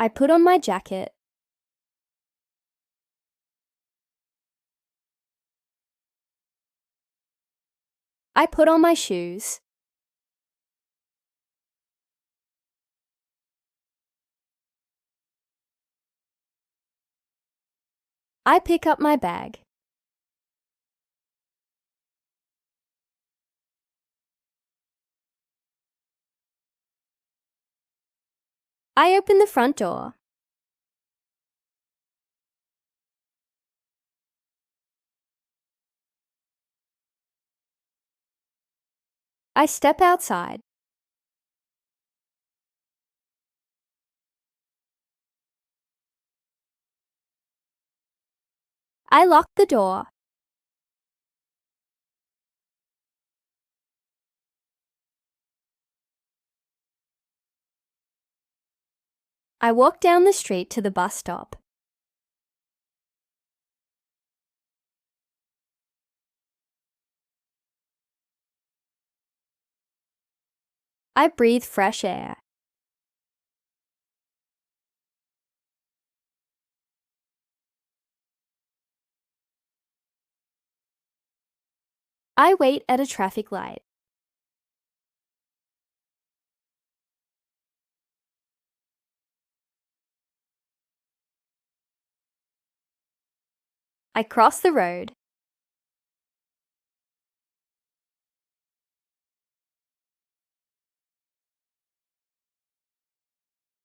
I put on my jacket. I put on my shoes. I pick up my bag. I open the front door. I step outside. I lock the door. I walk down the street to the bus stop. I breathe fresh air. I wait at a traffic light. I cross the road.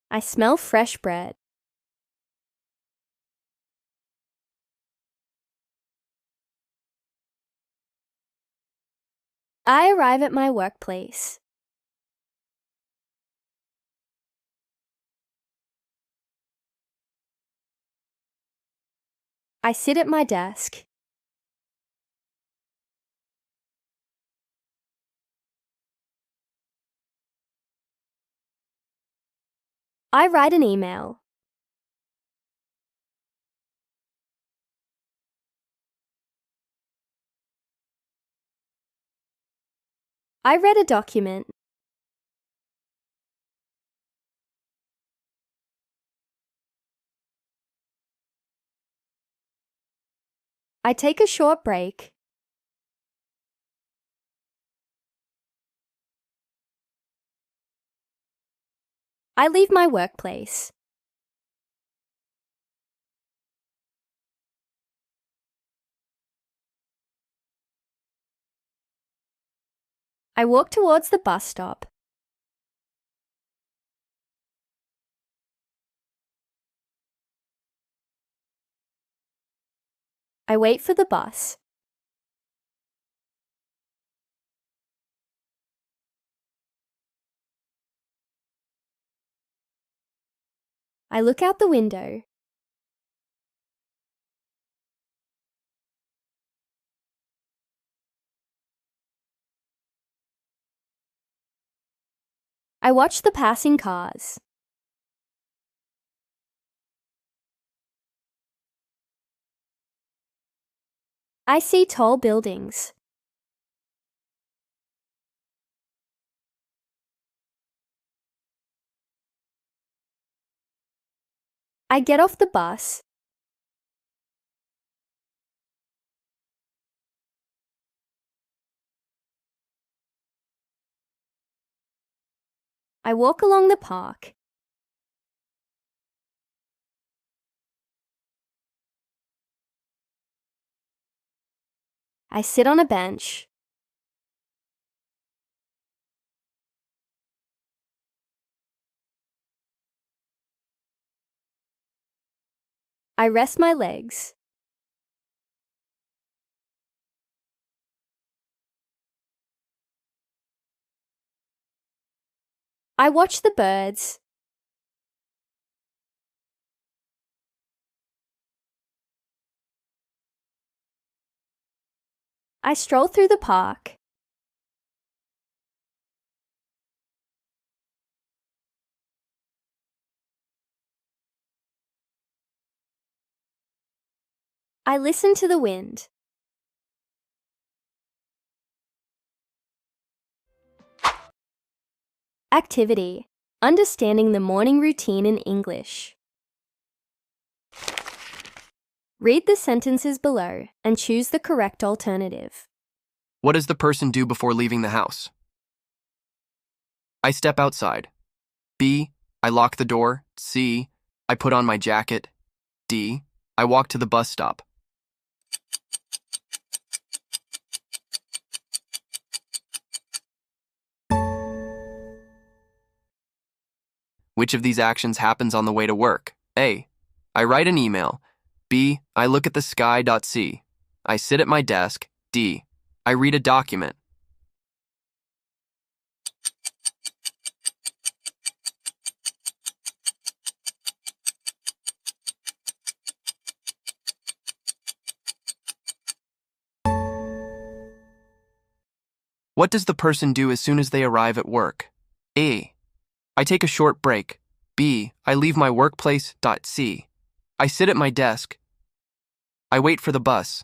I smell fresh bread. I arrive at my workplace. I sit at my desk. I write an email. I read a document. I take a short break. I leave my workplace. I walk towards the bus stop. I wait for the bus. I look out the window. I watch the passing cars. I see tall buildings. I get off the bus. I walk along the park. I sit on a bench. I rest my legs. I watch the birds. I stroll through the park. I listen to the wind. Activity. Understanding the morning routine in English. Read the sentences below and choose the correct alternative. What does the person do before leaving the house? I step outside. B. I lock the door. C. I put on my jacket. D. I walk to the bus stop. Which of these actions happens on the way to work? A. I write an email. B. I look at the sky. C. I sit at my desk. D. I read a document. What does the person do as soon as they arrive at work? A. I take a short break. B. I leave my workplace. C. I sit at my desk. I wait for the bus.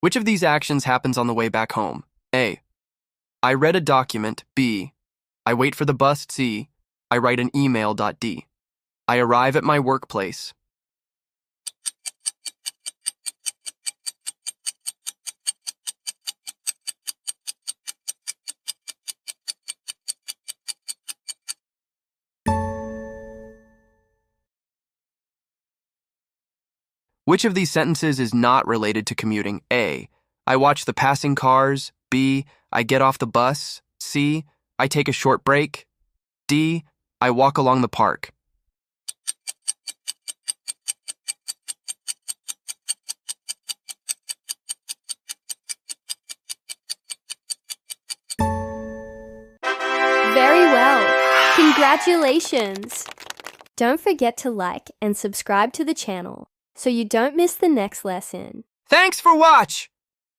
Which of these actions happens on the way back home? A. I read a document. B. I wait for the bus. C. I write an email. D. I arrive at my workplace. Which of these sentences is not related to commuting? A. I watch the passing cars. B. I get off the bus. C. I take a short break. D. I walk along the park. Very well. Congratulations! Don't forget to like and subscribe to the channel so you don't miss the next lesson. Thanks for watch!